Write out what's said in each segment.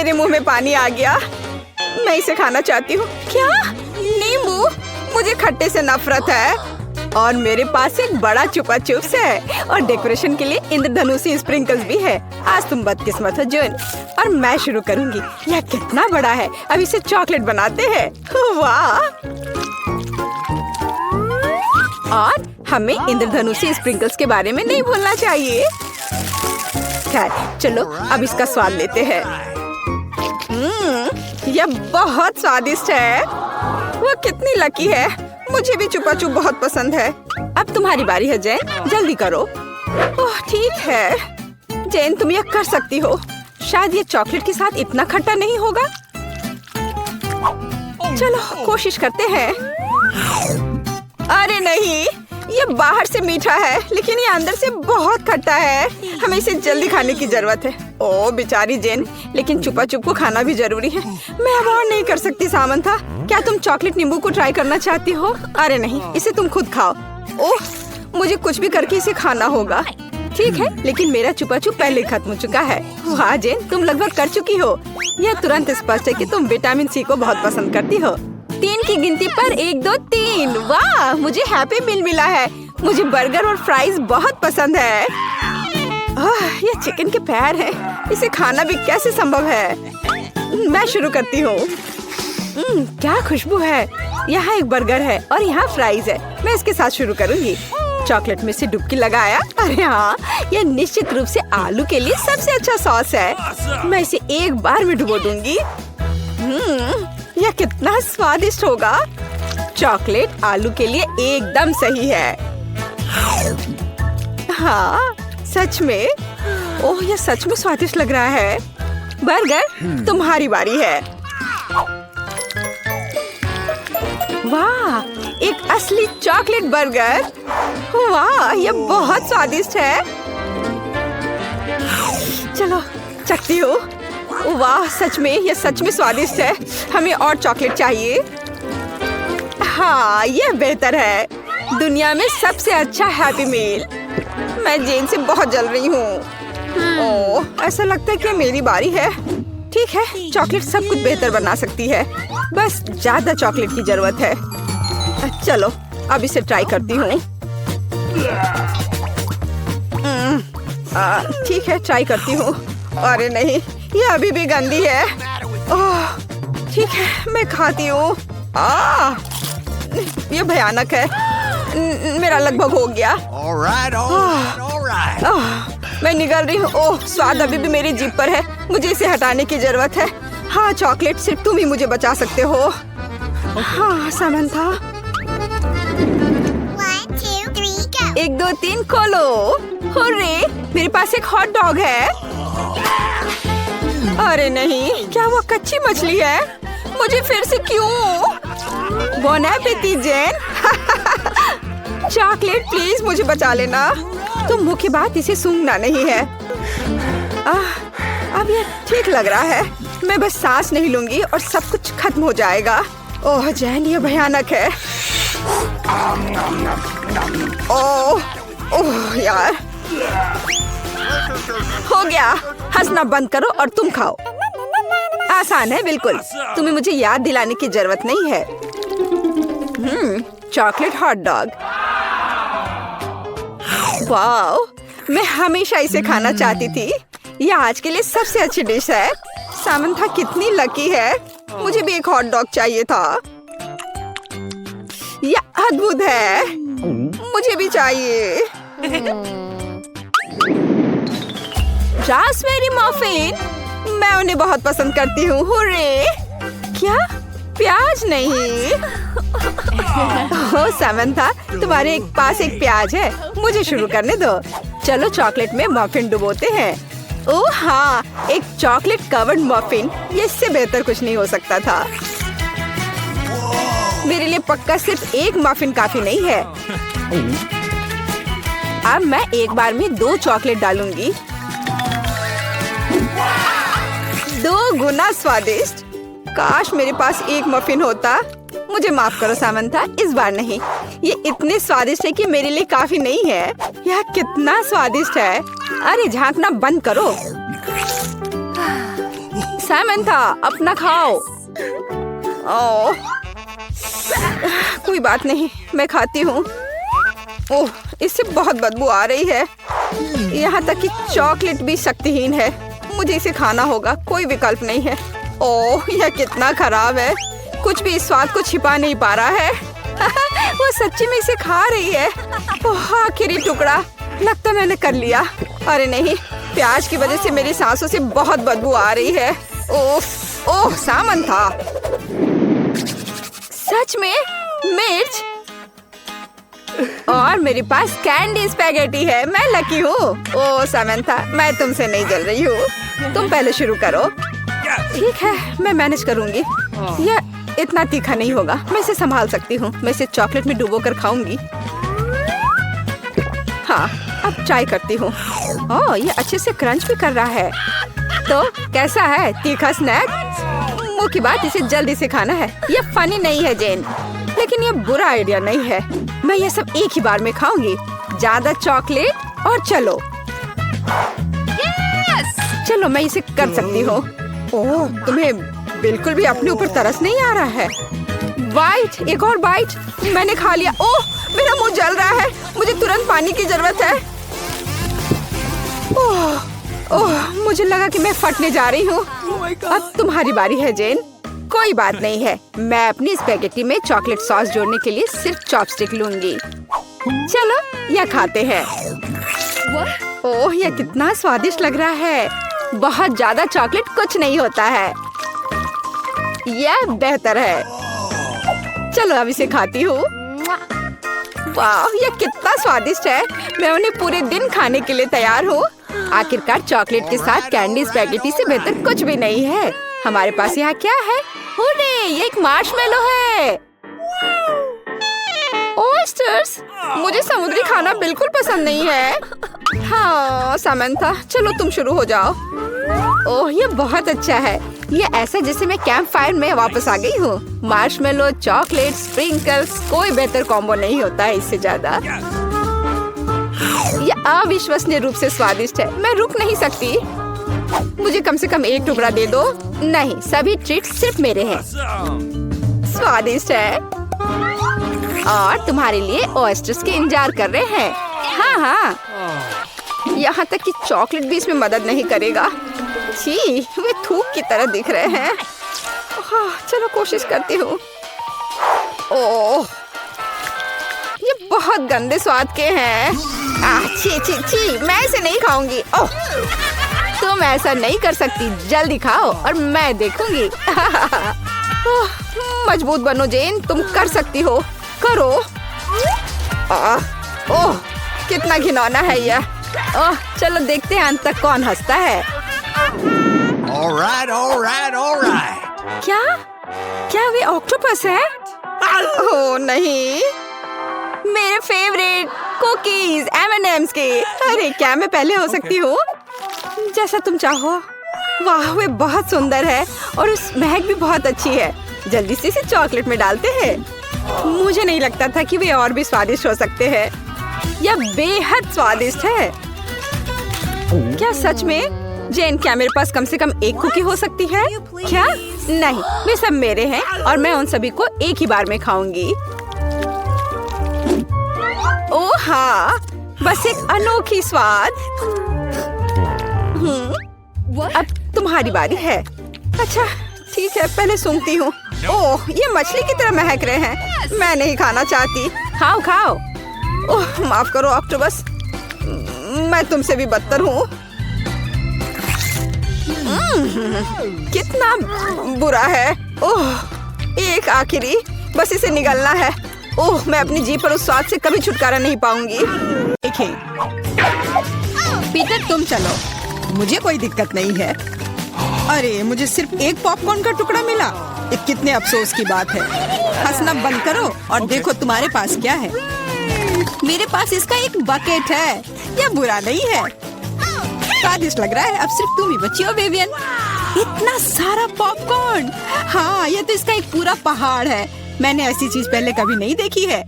मेरे मुंह में पानी आ गया। मैं इसे खाना चाहती हूँ। क्या? नींबू? मुझे खट्टे से नफरत है। और मेरे पास एक बड़ा चुपा चुप्स है और डेकोरेशन के लिए इंद्रधनुषी स्प्रिंकल्स भी है। आज तुम बदकिस्मत हो जून। और मैं शुरू करूंगी। यह कितना बड़ा है। अब इसे चॉकलेट बनाते हैं। वाह! और हमें इंद्रधनुषी स्प्रिंकल्स के बारे में नहीं भूलना चाहिए। खैर, चलो अब इसका स्वाद लेते हैं। यह बहुत स्वादिष्ट है। वो कितनी लकी है। मुझे भी चुपा चुप बहुत पसंद है। अब तुम्हारी बारी है जैन, जल्दी करो। ओह ठीक है जैन, तुम यह कर सकती हो। शायद ये चॉकलेट के साथ इतना खट्टा नहीं होगा। चलो कोशिश करते हैं। अरे नहीं, ये बाहर से मीठा है लेकिन ये अंदर से बहुत खट्टा है। हमें इसे जल्दी खाने की जरूरत है। ओ बेचारी जेन, लेकिन चुपा चुप को खाना भी जरूरी है। मैं अब और नहीं कर सकती सामंथा। क्या तुम चॉकलेट नींबू को ट्राई करना चाहती हो? अरे नहीं, इसे तुम खुद खाओ। ओह, मुझे कुछ भी करके इसे खाना होगा। ठीक है, लेकिन मेरा चुपा चुप पहले खत्म हो चुका है। वाह जेन, तुम लगभग कर चुकी हो। यह तुरंत स्पष्ट है कि तुम विटामिन सी को बहुत पसंद करती हो। 3 की गिनती पर 1 2 3। वाह, मुझे हैप्पी मील मिला है। मुझे बर्गर और फ्राइज बहुत पसंद है। ये चिकन के पैर हैं। इसे खाना भी कैसे संभव है? मैं शुरू करती हूँ। क्या खुशबू है। यहाँ एक बर्गर है और यहाँ फ्राइज है। मैं इसके साथ शुरू करूँगी। चॉकलेट में से डुबकी लगाया। अरे हाँ, यह निश्चित रूप से आलू के लिए सबसे अच्छा सॉस है। मैं इसे एक बार में डुबो दूंगी। यह कितना स्वादिष्ट होगा। चॉकलेट आलू के लिए एकदम सही है। हाँ सच में। ओह, यह सच में स्वादिष्ट लग रहा है। बर्गर, तुम्हारी बारी है। वाह, एक असली चॉकलेट बर्गर। वाह, यह बहुत स्वादिष्ट है। चलो चखती हूँ। वाह, सच में यह सच में स्वादिष्ट है। हमें और चॉकलेट चाहिए। हाँ, यह बेहतर है। दुनिया में सबसे अच्छा हैप्पी मील। मैं जेन से बहुत जल रही हूँ। ओह, ऐसा लगता है कि मेरी बारी है। ठीक है, चॉकलेट सब कुछ बेहतर बना सकती है। बस ज्यादा चॉकलेट की जरूरत है। चलो अब इसे ट्राई करती हूँ। ठीक है, ट्राई करती हूँ। अरे नहीं, ये अभी भी गंदी है। ओह, ठीक है, मैं खाती हूँ। ये भयानक है। मेरा लगभग हो गया। मैं निगल रही हूँ। ओह, स्वाद अभी भी मेरी जीभ पर है। मुझे इसे हटाने की जरूरत है। हाँ चॉकलेट, सिर्फ तुम ही मुझे बचा सकते हो। हाँ सामंथा। 1 2 3 go. 1 2 3 खोलो। हुर्रे, मेरे पास एक हॉट डॉग है। अरे नहीं, क्या वो कच्ची मछली है? मुझे फिर से क्यों? बोन एपेटी जेन। चॉकलेट प्लीज मुझे बचा लेना। तुम मुंह की बात इसे सूंघना नहीं है। अब ये ठीक लग रहा है। मैं बस सांस नहीं लूंगी और सब कुछ खत्म हो जाएगा। ओह जैन, ये भयानक है। ओह यार, हो गया। हंसना बंद करो और तुम खाओ। आसान है बिल्कुल। तुम्हें मुझे याद दिलाने की जरूरत नहीं है। Chocolate hot dog. वाओ, मैं हमेशा इसे खाना चाहती थी। यह आज के लिए सबसे अच्छी डिश है। सामंथा कितनी लकी है। मुझे भी एक हॉट डॉग चाहिए था। यह अद्भुत है। मुझे भी चाहिए। रास्पबेरी मफिन, मैं उन्हें बहुत पसंद करती हूँ। हुर्रे! क्या? प्याज नहीं। ओह सामंथा, तुम्हारे पास एक प्याज है। मुझे शुरू करने दो। चलो चॉकलेट में मफिन डुबोते हैं। ओह हाँ, एक चॉकलेट कवर्ड मफिन। ये इससे बेहतर कुछ नहीं हो सकता था। मेरे लिए पक्का सिर्फ एक मफिन काफी नहीं है। अब मैं एक बार में 2 चॉकलेट डालूंगी। 2 गुना स्वादिष्ट। काश मेरे पास एक मफिन होता। मुझे माफ करो सामंथा, इस बार नहीं। ये इतने स्वादिष्ट है कि मेरे लिए काफी नहीं है। यह कितना स्वादिष्ट है। अरे झांकना बंद करो। सैमंथा, अपना खाओ। ओह, कोई बात नहीं, मैं खाती हूँ। ओह, इससे बहुत बदबू आ रही है। यहाँ तक कि चॉकलेट भी शक्तिहीन है। मुझे इसे खाना होगा, कोई विकल्प नहीं है। ओह, यह कितना खराब है। कुछ भी इस स्वाद को छिपा नहीं पा रहा है। वो सच्ची में इसे खा रही है। ओह, आखिरी टुकड़ा। लगता मैंने कर लिया। अरे नहीं, प्याज की वजह से मेरी सांसों से बहुत बदबू आ रही है। ओह ओह, सामंथा, सच में मिर्च। और मेरे पास कैंडी स्पैगेटी है। मैं लकी हूँ। ओह सामंथा, मैं तुमसे नहीं जल रही हूँ। तुम पहले शुरू करो। ठीक है, मैं मैनेज करूँगी। यह इतना तीखा नहीं होगा, मैं इसे संभाल सकती हूँ। मैं इसे चॉकलेट में डुबो कर खाऊंगी। हाँ, अब ट्राई करती हूँ। ओह, ये अच्छे से क्रंच भी कर रहा है। तो कैसा है तीखा स्नैक? मुंह की बात, इसे जल्दी से खाना है। ये फनी नहीं है जेन, लेकिन ये बुरा आइडिया नहीं है। मैं ये सब एक ही बार में खाऊंगी। ज्यादा चॉकलेट और चलो। चलो, मैं इसे कर सकती हूँ। ओह, तुम्हें बिल्कुल भी अपने ऊपर तरस नहीं आ रहा है। बाइट, एक और बाइट। मैंने खा लिया। ओह, मेरा मुंह जल रहा है। मुझे तुरंत पानी की जरूरत है। ओह ओह, मुझे लगा कि मैं फटने जा रही हूँ। अब तुम्हारी बारी है जेन। कोई बात नहीं है, मैं अपनी स्पैगेटी में चॉकलेट सॉस जोड़ने के लिए सिर्फ चॉपस्टिक लूंगी। चलो, यह खाते हैं। ओह, यह कितना स्वादिष्ट लग रहा है। बहुत ज्यादा चॉकलेट कुछ नहीं होता है। यह बेहतर है। चलो, अब इसे खाती हूँ। वाह, यह कितना स्वादिष्ट है। मैं उन्हें पूरे दिन खाने के लिए तैयार हूँ। आखिरकार चॉकलेट के साथ कैंडी स्पैगेटी से बेहतर कुछ भी नहीं है। हमारे पास यहाँ क्या है? हुर्रे, ये एक मार्शमेलो है। ऑयस्टर्स, मुझे समुद्री खाना बिल्कुल पसंद नहीं है। हाँ सामंथा, चलो तुम शुरू हो जाओ। ओह, ये बहुत अच्छा है। ये ऐसा जैसे मैं कैंप फायर में वापस आ गई हूँ। मार्शमेलो, चॉकलेट, स्प्रिंकल्स, कोई बेहतर कॉम्बो नहीं होता है इससे ज्यादा। ये अविश्वसनीय रूप से स्वादिष्ट है। मैं रुक नहीं सकती। मुझे कम से कम एक टुकड़ा दे दो। नहीं, सभी ट्रीट सिर्फ मेरे हैं। स्वादिष्ट है। और तुम्हारे लिए ऑयस्टर्स के इंतजार कर रहे हैं। हाँ हाँ, यहाँ तक कि चॉकलेट भी इसमें मदद नहीं करेगा। छी, वे थूक की तरह दिख रहे हैं। चलो कोशिश करती हूँ। ओह, ये बहुत गंदे स्वाद के हैं। छी छी छी, मैं इसे नहीं खाऊंगी। ओह, तुम ऐसा नहीं कर सकती। जल्दी खाओ और मैं देखूंगी। मजबूत बनो जेन, तुम कर सकती हो। करो। ओह, कितना घिनौना है यह। ओह, चलो देखते हैं अंत तक कौन हंसता है। All right. क्या वे ऑक्टोपस है? ओह नहीं, मेरे फेवरेट कुकीज M&M's के। अरे क्या मैं पहले हो सकती हूँ? जैसा तुम चाहो। वाह, वे बहुत सुंदर है और उस महक भी बहुत अच्छी है। जल्दी से इसे चॉकलेट में डालते हैं। मुझे नहीं लगता था कि वे और भी स्वादिष्ट हो सकते हैं। यह बेहद स्वादिष्ट है। क्या सच में? जेन, क्या मेरे पास कम से कम एक कुकी हो सकती है? क्या? नहीं, वे सब मेरे हैं और मैं उन सभी को एक ही बार में खाऊंगी। ओह हाँ, बस एक अनोखी स्वाद। अब तुम्हारी बारी है। अच्छा ठीक है, पहले सूंघती हूँ। ओह, ये मछली की तरह महक रहे हैं। मैं नहीं खाना चाहती। खाओ खाओ। ओह, माफ करो ऑक्टोपस, मैं तुमसे भी बदतर हूँ। कितना बुरा है। ओह, एक आखिरी, बस इसे निगलना है। ओह, मैं अपनी जीभ पर उस स्वाद से कभी छुटकारा नहीं पाऊंगी। देखें, पीटर तुम चलो, मुझे कोई दिक्कत नहीं है। अरे मुझे सिर्फ एक पॉपकॉर्न का टुकड़ा मिला। ये कितने अफसोस की बात है। हंसना बंद करो और देखो तुम्हारे पास क्या है। मेरे पास इसका एक बकेट है। यह बुरा नहीं है, स्वादिष्ट लग रहा है। अब सिर्फ तुम ही बची हो विवियन। इतना सारा पॉपकॉर्न। हाँ, ये तो इसका एक पूरा पहाड़ है। मैंने ऐसी चीज पहले कभी नहीं देखी है।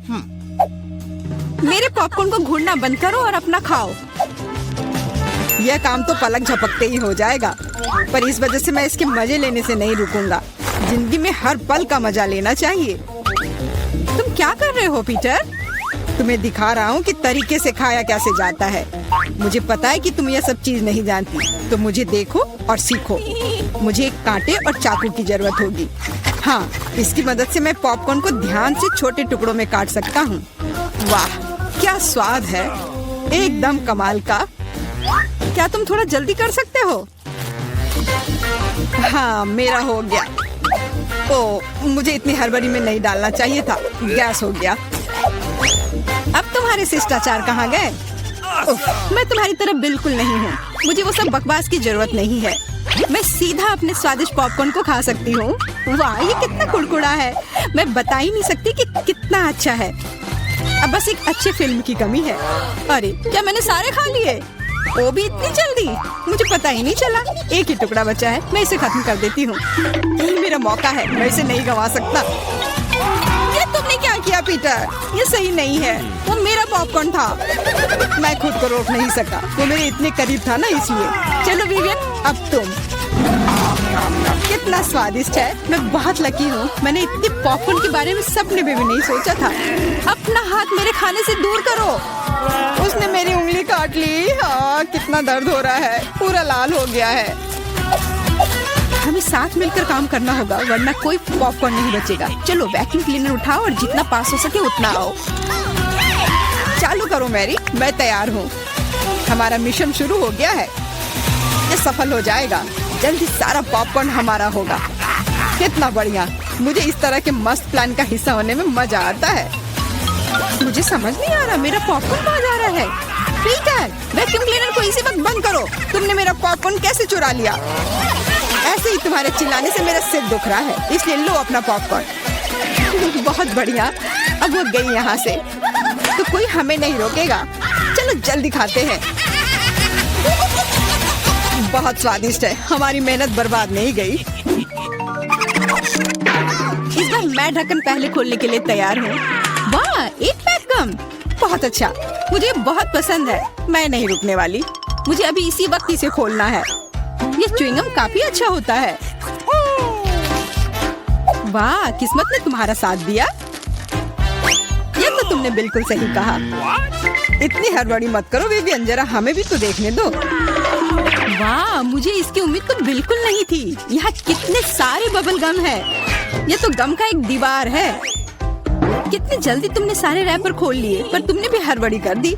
मेरे पॉपकॉर्न को घूरना बंद करो और अपना खाओ। यह काम तो पलक झपकते ही हो जाएगा। पर इस वजह से मैं इसके मजे लेने से नहीं रुकूंगा। जिंदगी में हर पल का मजा लेना चाहिए। तुम क्या कर रहे हो पीटर? तुम्हें दिखा रहा हूँ कि तरीके से खाया कैसे जाता है। मुझे पता है कि तुम यह सब चीज नहीं जानती, तो मुझे देखो और सीखो। मुझे एक कांटे और चाकू की जरूरत होगी। हाँ, इसकी मदद से मैं पॉपकॉर्न को ध्यान से छोटे टुकड़ों में काट सकता हूँ। वाह, क्या स्वाद है, एकदम कमाल का। क्या तुम थोड़ा जल्दी कर सकते हो? हाँ, मेरा हो गया। ओ, मुझे इतनी हड़बड़ी में नहीं डालना चाहिए था। गैस हो गया। अब तुम्हारे शिष्टाचार कहाँ गए? मैं तुम्हारी तरह बिल्कुल नहीं हूँ। मुझे वो सब बकवास की जरूरत नहीं है। मैं सीधा अपने स्वादिष्ट पॉपकॉर्न को खा सकती हूँ। वाह, ये कितना कुड़कुड़ा है। मैं बता ही नहीं सकती कि कितना अच्छा है। अब बस एक अच्छे फिल्म की कमी है। अरे, क्या मैंने सारे खा लिए? वो भी इतनी जल्दी? मुझे पता ही नहीं चला। एक ही टुकड़ा बचा है, मैं इसे खत्म कर देती हूँ। यही मेरा मौका है, मैं इसे नहीं गंवा सकता। ये तुमने क्या किया पीटर? ये सही नहीं है। वो मेरा पॉपकॉर्न था। मैं खुद को रोक नहीं सका। वो मेरे इतने करीब था ना, इसलिए। चलो विवियन, अब तुम। कितना स्वादिष्ट है। मैं बहुत लकी हूँ। मैंने इतने पॉपकॉर्न के बारे में सपने में भी नहीं सोचा था। अपना हाथ मेरे खाने से दूर करो। उसने मेरी उंगली काट ली। हाँ, कितना दर्द हो रहा है। पूरा लाल हो गया है। हमें साथ मिलकर काम करना होगा, वरना कोई पॉपकॉर्न नहीं बचेगा। चलो वैक्यूम क्लीनर उठाओ और जितना पास हो सके उतना आओ। चालू करो मैरी, मैं तैयार हूँ। हमारा मिशन शुरू हो गया है। ये सफल हो जाएगा। जल्दी सारा पॉपकॉर्न हमारा होगा। कितना बढ़िया। मुझे इस तरह के मस्त प्लान का हिस्सा होने में मजा आता है। मुझे समझ नहीं आ रहा, मेरा पॉपकॉर्न कहाँ जा रहा है? पीटर, वैक्यूम क्लीनर को इसी वक्त बंद करो। तुमने मेरा पॉपकॉर्न कैसे चुरा लिया? ऐसे ही तुम्हारे चिल्लाने से मेरा सिर दुख रहा है, इसलिए लो अपना पॉपकॉर्न। बहुत बढ़िया। अब वो गई यहाँ से, तो कोई हमें नहीं रोकेगा। चलो जल्दी खाते हैं। बहुत स्वादिष्ट है। हमारी मेहनत बर्बाद नहीं गई। इस बार मैं ढक्कन पहले खोलने के लिए तैयार हूँ। वाह, एक पैक कम। बहुत अच्छा, मुझे बहुत पसंद है। मैं नहीं रुकने वाली। मुझे अभी इसी वक्त इसे खोलना है। ये च्युइंगम काफी अच्छा होता है। वाह, किस्मत ने तुम्हारा साथ दिया। ये तो तुमने बिल्कुल सही कहा। इतनी हड़बड़ी मत करो विवियन, जरा हमें भी तो देखने दो। वाह, मुझे इसकी उम्मीद तो बिल्कुल नहीं थी। यहाँ कितने सारे बबल गम है। ये तो गम का एक दीवार है। कितनी जल्दी तुमने सारे रैपर खोल लिए, पर तुमने भी हड़बड़ी कर दी।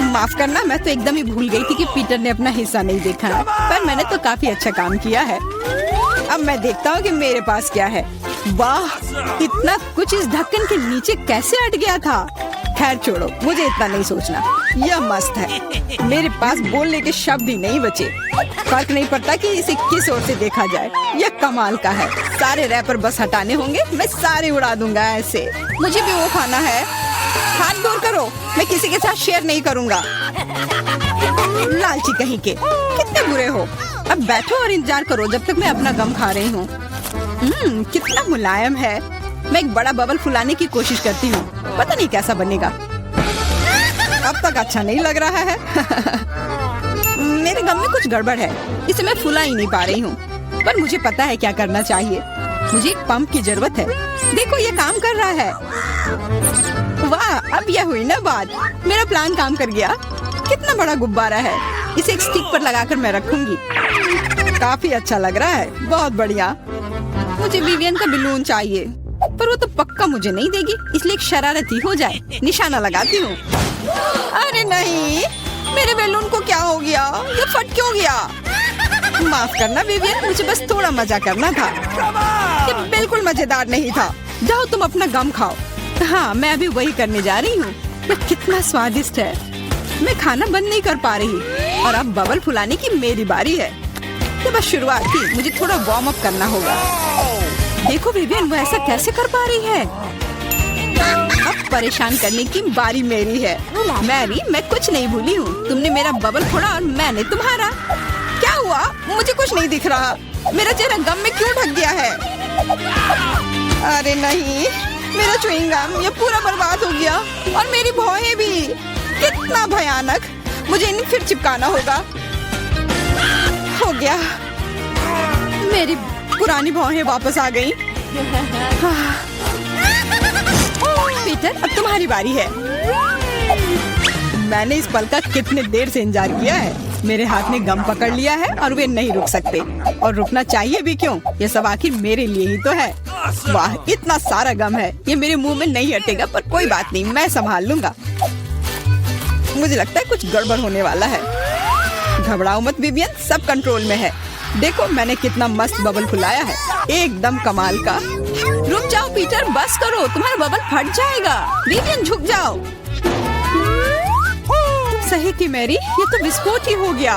माफ करना, मैं तो एकदम ही भूल गई थी कि पीटर ने अपना हिस्सा नहीं देखा है। पर मैंने तो काफी अच्छा काम किया है। अब मैं देखता हूँ कि मेरे पास क्या है। वाह, इतना कुछ इस ढक्कन के नीचे कैसे अट गया था। खैर छोड़ो, मुझे इतना नहीं सोचना। यह मस्त है। मेरे पास बोलने के शब्द ही नहीं बचे। फर्क नहीं पड़ता कि इसे किस ओर से देखा जाए। यह कमाल का है। सारे रैपर बस हटाने होंगे, मैं सारे उड़ा दूंगा ऐसे। मुझे भी वो खाना है। हाथ दूर करो, मैं किसी के साथ शेयर नहीं करूंगा। लालची कहीं के, कितने बुरे हो। अब बैठो और इंतजार करो जब तक मैं अपना गम खा रही हूँ। कितना मुलायम है। मैं एक बड़ा बबल फुलाने की कोशिश करती हूँ, पता नहीं कैसा बनेगा। अब तक अच्छा नहीं लग रहा है। मेरे गम में कुछ गड़बड़ है, इसे मैं फुला ही नहीं पा रही हूँ। पर मुझे पता है क्या करना चाहिए। मुझे एक पंप की जरूरत है। देखो ये काम कर रहा है। वाह, अब यह हुई ना बात। मेरा प्लान काम कर गया। कितना बड़ा गुब्बारा है। इसे एक स्टिक पर लगाकर मैं रखूंगी। काफी अच्छा लग रहा है। बहुत बढ़िया। मुझे विवियन का बलून चाहिए, पर वो तो पक्का मुझे नहीं देगी, इसलिए एक शरारती हो जाए निशाना लगाती हूँ। अरे नहीं, मेरे बैलून को क्या हो गया? ये फट क्यों गया? माफ करना विवियन, मुझे बस थोड़ा मजा करना था। ये बिल्कुल मजेदार नहीं था। जाओ तुम अपना गम खाओ। हाँ, मैं अभी वही करने जा रही हूँ। ये कितना स्वादिष्ट है। मैं खाना बंद नहीं कर पा रही और अब बबल फुलाने की मेरी बारी है। ये बस शुरुआत थी, मुझे थोड़ा वार्म अप करना होगा। देखो विवियन, वो ऐसा कैसे कर पा रही है? अब परेशान करने की बारी मेरी है। मैरी, मैं कुछ नहीं भूली हूँ। तुमने मेरा बबल फोड़ा और मैंने तुम्हारा। क्या हुआ? मुझे कुछ नहीं दिख रहा। मेरा चेहरा गम में क्यों ढक गया है? अरे नहीं, मेरा च्युइंग गम ये पूरा बर्बाद हो गया और मेरी भौहें भी। कितना भयानक। मुझे इन्हें फिर चिपकाना होगा। हो गया। मेरी पुरानी भौहें वापस आ गई। पीटर, अब तुम्हारी बारी है। मैंने इस पल का कितने देर से इंतजार किया है। मेरे हाथ ने गम पकड़ लिया है और वे नहीं रुक सकते, और रुकना चाहिए भी क्यों? ये सब आखिर मेरे लिए ही तो है। वाह, इतना सारा गम है, ये मेरे मुंह में नहीं हटेगा, पर कोई बात नहीं, मैं संभाल लूंगा। मुझे लगता है कुछ गड़बड़ होने वाला है। घबराओ मत विवियन, सब कंट्रोल में है। देखो मैंने कितना मस्त बबल फुलाया है, एकदम कमाल का। रुक जाओ पीटर, बस करो, तुम्हारा बबल फट जाएगा। विवियन झुक जाओ। सही थी मैरी, ये तो विस्फोट ही हो गया।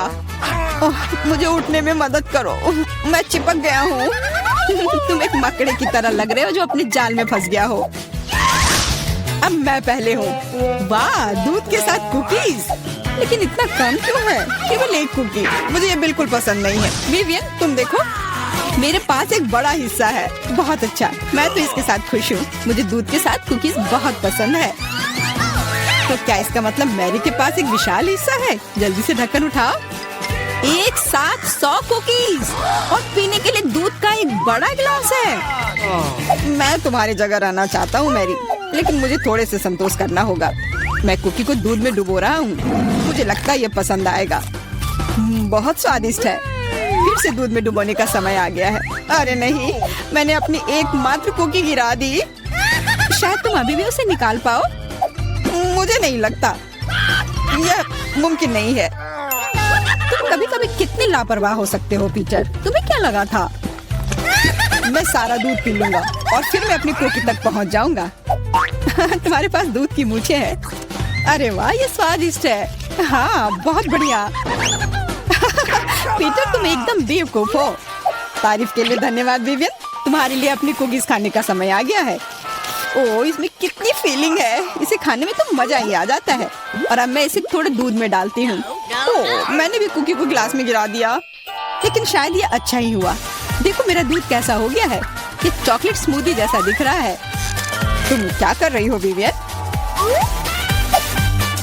मुझे उठने में मदद करो, मैं चिपक गया हूँ। तुम एक मकड़े की तरह लग रहे हो जो अपने जाल में फंस गया हो। अब मैं पहले हूँ। वाह, दूध के साथ कुकीज, लेकिन इतना कम क्यों है? केवल एक कुकी, मुझे ये बिल्कुल पसंद नहीं है। विवियन तुम देखो, मेरे पास एक बड़ा हिस्सा है। बहुत अच्छा, मैं तो इसके साथ खुश हूँ। मुझे दूध के साथ कुकीज बहुत पसंद है। तो क्या इसका मतलब मैरी के पास एक विशाल हिस्सा है? जल्दी से ढक्कन उठाओ। एक साथ 100 कुकीज और पीने के लिए दूध का एक बड़ा गिलास है। मैं तुम्हारी जगह रहना चाहता हूँ मैरी, लेकिन मुझे थोड़े से संतोष करना होगा। मैं कुकी को दूध में डुबो रहा हूँ, मुझे लगता है ये पसंद आएगा। बहुत स्वादिष्ट है। फिर से दूध में डुबोने का समय आ गया है। अरे नहीं, मैंने अपनी एकमात्र कुकी गिरा दी। शायद तुम अभी भी उसे निकाल पाओ। मुझे नहीं लगता, यह मुमकिन नहीं है। तुम कभी कभी कितने लापरवाह हो सकते हो पीटर। तुम्हें क्या लगा था? मैं सारा दूध पी लूंगा और फिर मैं अपनी कुकी तक पहुंच जाऊंगा। तुम्हारे पास दूध की मूछें हैं। अरे वाह, ये स्वादिष्ट है। हाँ, बहुत बढ़िया। पीटर तुम एकदम बेवकूफ हो। तारीफ के लिए धन्यवाद विवियन। तुम्हारे लिए अपनी कुकीज खाने का समय आ गया है। ओह, इसमें कितनी फीलिंग है। इसे खाने में तो मजा ही आ जाता है। और अब मैं इसे थोड़े दूध में डालती हूँ। ओह, मैंने भी कुकी को गिलास में गिरा दिया, लेकिन शायद ये अच्छा ही हुआ। देखो मेरा दूध कैसा हो गया है, ये चॉकलेट स्मूदी जैसा दिख रहा है। तुम क्या कर रही हो विवियन?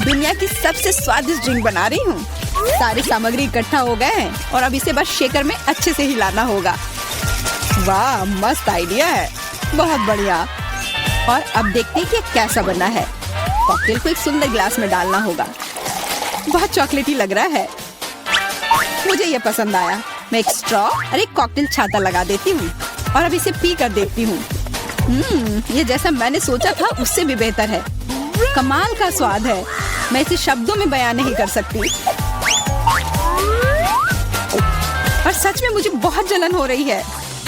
दुनिया की सबसे स्वादिष्ट ड्रिंक बना रही हूँ। सारी सामग्री इकट्ठा हो गए हैं और अब इसे बस शेकर में अच्छे से हिलाना होगा। वाह, मस्त आइडिया है, बहुत बढ़िया। और अब देखते हैं कि कैसा बना है। कॉकटेल को एक सुंदर गिलास में डालना होगा। बहुत चॉकलेटी लग रहा है, मुझे ये पसंद आया। मैं एक स्ट्रॉ और एक कॉकटेल छाता लगा देती हूँ और अब इसे पी कर देखती हूँ। ये जैसा मैंने सोचा था उससे भी बेहतर है। कमाल का स्वाद है, मैं इसे शब्दों में बयान नहीं कर सकती। और सच में मुझे बहुत जलन हो रही है।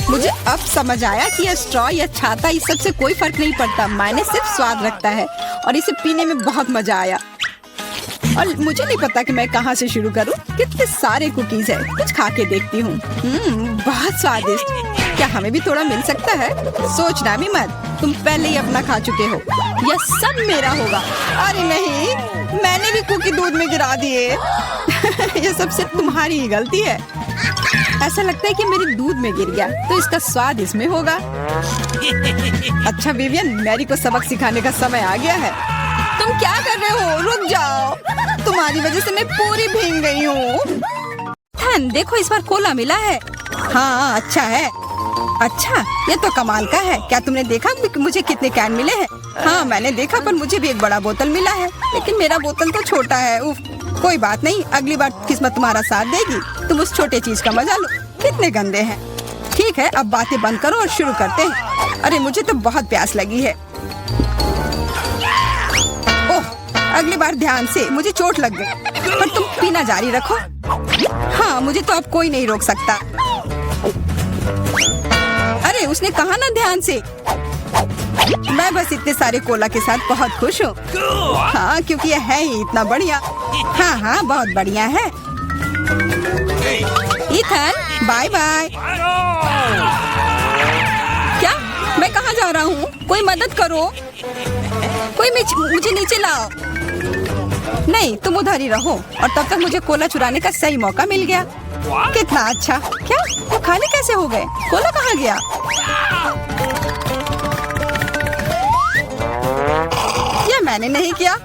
मुझे अब समझ आया कि यह स्ट्रॉ या छाता इस सब से कोई फर्क नहीं पड़ता, मायने सिर्फ स्वाद रखता है। और इसे पीने में बहुत मजा आया। और मुझे नहीं पता कि मैं कहाँ से शुरू करूँ। कितने सारे कुकीज है, कुछ खा के देखती हूँ। बहुत स्वादिष्ट। क्या हमें भी थोड़ा मिल सकता है? सोचना भी मत, तुम पहले ही अपना खा चुके हो। यह सब मेरा होगा। अरे नहीं, मैंने भी कुकी दूध में गिरा दिए। यह सब सिर्फ तुम्हारी ही गलती है। ऐसा लगता है कि मेरे दूध में गिर गया, तो इसका स्वाद इसमें होगा। अच्छा विवियन, मैरी को सबक सिखाने का समय आ गया है। तुम क्या कर रहे हो? रुक जाओ, तुम्हारी वजह से मैं पूरी भीग गई हूँ। देखो इस बार कोला मिला है। हाँ, अच्छा है। अच्छा, ये तो कमाल का है। क्या तुमने देखा कि मुझे कितने कैन मिले हैं? हाँ, मैंने देखा, पर मुझे भी एक बड़ा बोतल मिला है, लेकिन मेरा बोतल तो छोटा है। उफ, कोई बात नहीं, अगली बार किस्मत तुम्हारा साथ देगी। तुम उस छोटे चीज का मजा लो। कितने गंदे हैं। ठीक है, अब बातें बंद करो और शुरू करते हैं। अरे मुझे तो बहुत प्यास लगी है। ओह, अगली बार ध्यान से, मुझे चोट लग गई। पर तुम पीना जारी रखो। हाँ, मुझे तो अब कोई नहीं रोक सकता। अरे उसने कहा ना ध्यान से। मैं बस इतने सारे कोला के साथ बहुत खुश हूँ। हाँ, क्योंकि यह है ही इतना बढ़िया। हाँ हाँ, बहुत बढ़िया है। Ethan, bye bye. क्या? मैं कहाँ जा रहा हूँ? कोई मदद करो, कोई मुझे नीचे लाओ। नहीं, तुम उधर ही रहो। और तब तक मुझे कोला चुराने का सही मौका मिल गया। कितना अच्छा। क्या वो खाली कैसे हो गए? कोला कहाँ गया? ये मैंने नहीं किया।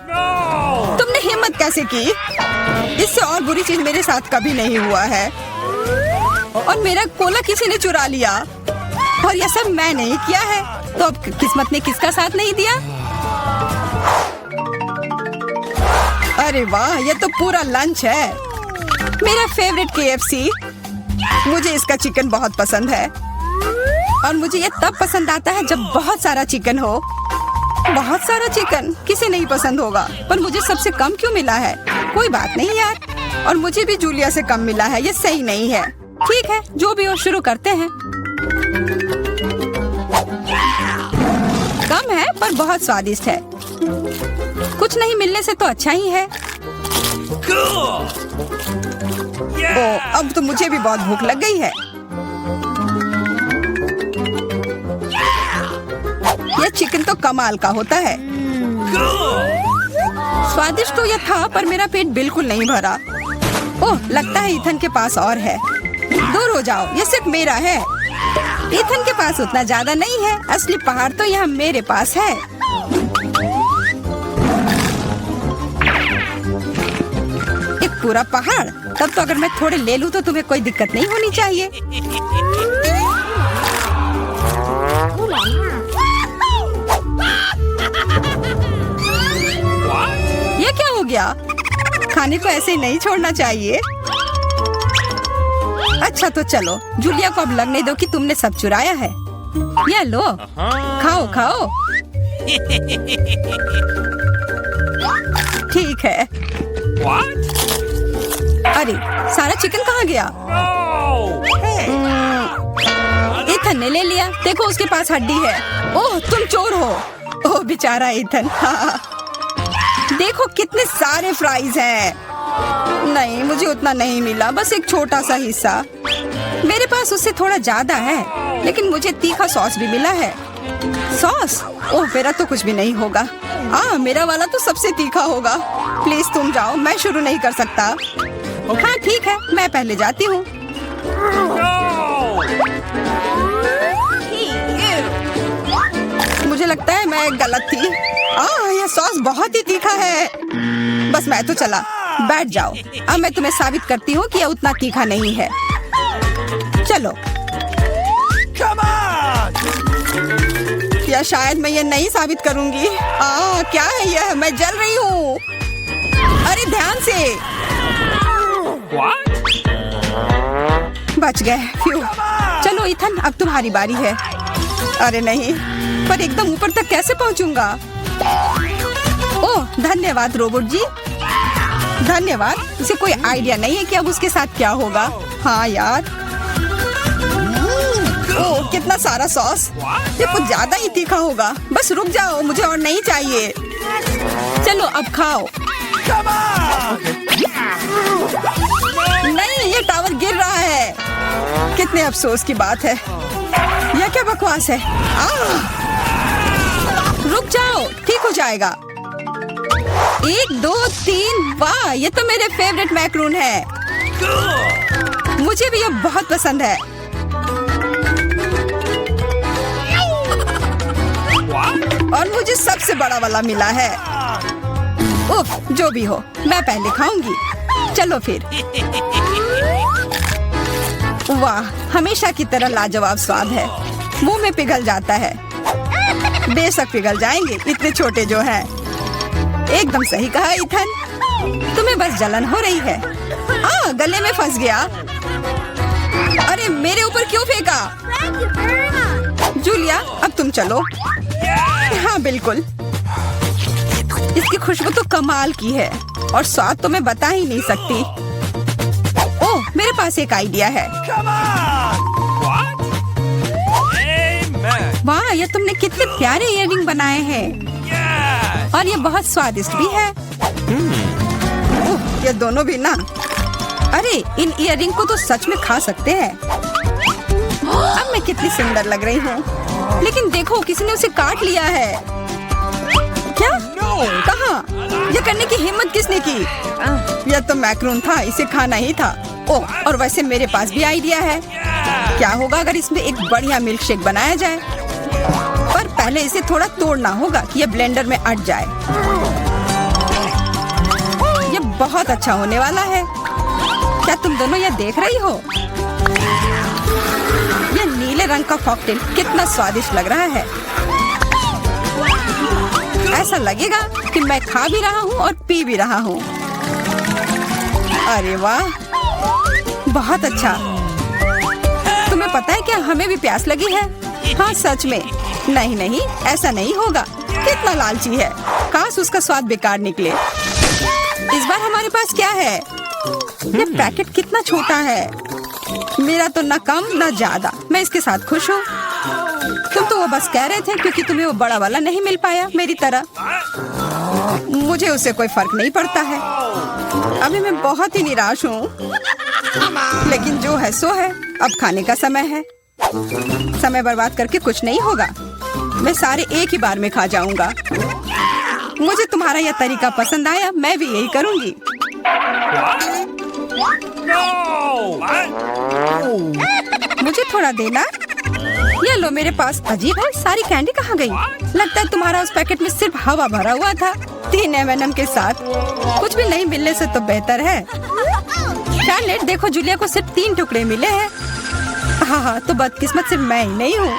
तुमने हिम्मत कैसे की? इससे और बुरी चीज मेरे साथ कभी नहीं हुआ है। और मेरा कोला किसी ने चुरा लिया और ये सब मैं नहीं किया है। तो अब किस्मत ने किसका साथ नहीं दिया? अरे वाह, ये तो पूरा लंच है। मेरा फेवरेट KFC। मुझे इसका चिकन बहुत पसंद है और मुझे ये तब पसंद आता है जब बहुत सारा चिकन हो। बहुत सारा चिकन किसे नहीं पसंद होगा, पर मुझे सबसे कम क्यों मिला है? कोई बात नहीं यार, और मुझे भी जूलिया से कम मिला है। ये सही नहीं है। ठीक है, जो भी हो, शुरू करते हैं। कम है पर बहुत स्वादिष्ट है। कुछ नहीं मिलने से तो अच्छा ही है। ओ, अब तो मुझे भी बहुत भूख लग गई है। यह चिकन तो कमाल का होता है। स्वादिष्ट तो यह था, पर मेरा पेट बिल्कुल नहीं भरा। ओह, लगता है ईथन के पास और है। दूर हो जाओ, ये सिर्फ मेरा है। ईथन के पास उतना ज्यादा नहीं है। असली पहाड़ तो यहाँ मेरे पास है। एक पूरा पहाड़? तब तो अगर मैं थोड़े ले लूं तो तुम्हें कोई दिक्कत नहीं होनी चाहिए। ये क्या हो गया? खाने को ऐसे ही नहीं छोड़ना चाहिए। अच्छा तो चलो, जूलिया को अब लगने दो कि तुमने सब चुराया है। ये लो, खाओ खाओ। ठीक है। अरे, सारा चिकन कहाँ गया? ईथन ने ले लिया। देखो, उसके पास हड्डी है। ओह, तुम चोर हो। ओह बेचारा ईथन। हाँ। देखो कितने सारे फ्राइज हैं। नहीं, मुझे उतना नहीं मिला, बस एक छोटा सा हिस्सा। मेरे पास उससे थोड़ा ज्यादा है, लेकिन मुझे तीखा सॉस भी मिला है। सॉस? ओह, मेरा तो कुछ भी नहीं होगा। मेरा वाला तो सबसे तीखा होगा। प्लीज तुम जाओ, मैं शुरू नहीं कर सकता। हाँ ठीक है, मैं पहले जाती हूँ। मुझे लगता है मैं गलत थी। यह सॉस बहुत ही तीखा है। बस मैं तो चला। बैठ जाओ, अब मैं तुम्हें साबित करती हूँ कि यह उतना तीखा नहीं है। चलो। या शायद मैं ये नहीं साबित करूंगी। क्या है यह? मैं जल रही हूँ। अरे ध्यान से। बच गए। फ्यू। चलो ईथन, अब तुम्हारी बारी है। अरे नहीं, पर एकदम ऊपर तक कैसे पहुंचूंगा? ओह धन्यवाद रोबोट जी। धन्यवाद। उसे कोई आइडिया नहीं है कि अब उसके साथ क्या होगा। हाँ यार। ओह कितना सारा सॉस। ये कुछ ज्यादा ही तीखा होगा। बस रुक जाओ, मुझे और नहीं चाहिए। चलो अब खाओ। नहीं, ये टावर गिर रहा है। कितने अफसोस की बात है। यह क्या बकवास है? रुक जाओ, ठीक हो जाएगा। 1 2 3। वाह, ये तो मेरे फेवरेट मैक्रून है। मुझे भी ये बहुत पसंद है। और मुझे सबसे बड़ा वाला मिला है। उफ, जो भी हो, मैं पहले खाऊंगी। चलो फिर। वाह, हमेशा की तरह लाजवाब स्वाद है। मुंह में पिघल जाता है। बेशक पिघल जाएंगे, इतने छोटे जो हैं। एकदम सही कहा ईथन। तुम्हें बस जलन हो रही है। गले में फंस गया। अरे मेरे ऊपर क्यों फेंका? जूलिया, अब तुम चलो। हाँ बिल्कुल। इसकी खुशबू तो कमाल की है और स्वाद तो मैं बता ही नहीं सकती। ओह, मेरे पास एक आइडिया है। वाह, ये तुमने कितने प्यारे इयररिंग बनाए हैं। और ये बहुत स्वादिष्ट भी है। ये दोनों भी ना। अरे इन इयररिंग को तो सच में खा सकते हैं। अब मैं कितनी सुंदर लग रही हूँ। लेकिन देखो, किसी ने उसे काट लिया है। क्या? कहाँ? ये करने की हिम्मत किसने की? यह तो मैक्रून था, इसे खाना ही था। ओह, और वैसे मेरे पास भी आइडिया है। क्या होगा अगर इसमें एक बढ़िया मिल्क शेक बनाया जाए? पर पहले इसे थोड़ा तोड़ना होगा कि यह ब्लेंडर में अट जाए। यह बहुत अच्छा होने वाला है। क्या तुम दोनों यह देख रही हो? ये नीले रंग का कॉकटेल कितना स्वादिष्ट लग रहा है। ऐसा लगेगा कि मैं खा भी रहा हूँ और पी भी रहा हूँ। अरे वाह, बहुत अच्छा। तुम्हें पता है क्या, हमें भी प्यास लगी है। हाँ सच में। नहीं नहीं, ऐसा नहीं होगा। कितना लालची है, काश उसका स्वाद बेकार निकले। इस बार हमारे पास क्या है? ये पैकेट कितना छोटा है। मेरा तो न कम न ज्यादा, मैं इसके साथ खुश हूँ। तुम तो वो बस कह रहे थे क्योंकि तुम्हें वो बड़ा वाला नहीं मिल पाया मेरी तरह। मुझे उससे कोई फर्क नहीं पड़ता है। अभी मैं बहुत ही निराश हूँ, लेकिन जो है सो है। अब खाने का समय है। समय बर्बाद करके कुछ नहीं होगा। मैं सारे एक ही बार में खा जाऊंगा। मुझे तुम्हारा यह तरीका पसंद आया, मैं भी यही करूंगी। मुझे थोड़ा देना। ये लो, मेरे पास। अजीब है, सारी कैंडी कहाँ गई? लगता है तुम्हारा उस पैकेट में सिर्फ हवा भरा हुआ था। 3 M&M के साथ कुछ भी नहीं मिलने से तो बेहतर है। डैनेट, देखो जूलिया को सिर्फ 3 टुकड़े मिले हैं। हाँ, तो बदकिस्मत सिर्फ मैं ही नहीं हूँ।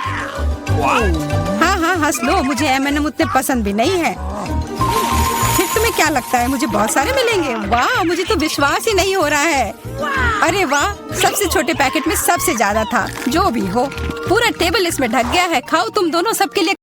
हाँ, हंस लो, मुझे M&M उतने पसंद भी नहीं है। फिर तुम्हें क्या लगता है मुझे बहुत सारे मिलेंगे? वाह, मुझे तो विश्वास ही नहीं हो रहा है। अरे वाह, सबसे छोटे पैकेट में सबसे ज्यादा था। जो भी हो, पूरा टेबल इसमें ढक गया है। खाओ तुम दोनों, सबके लिए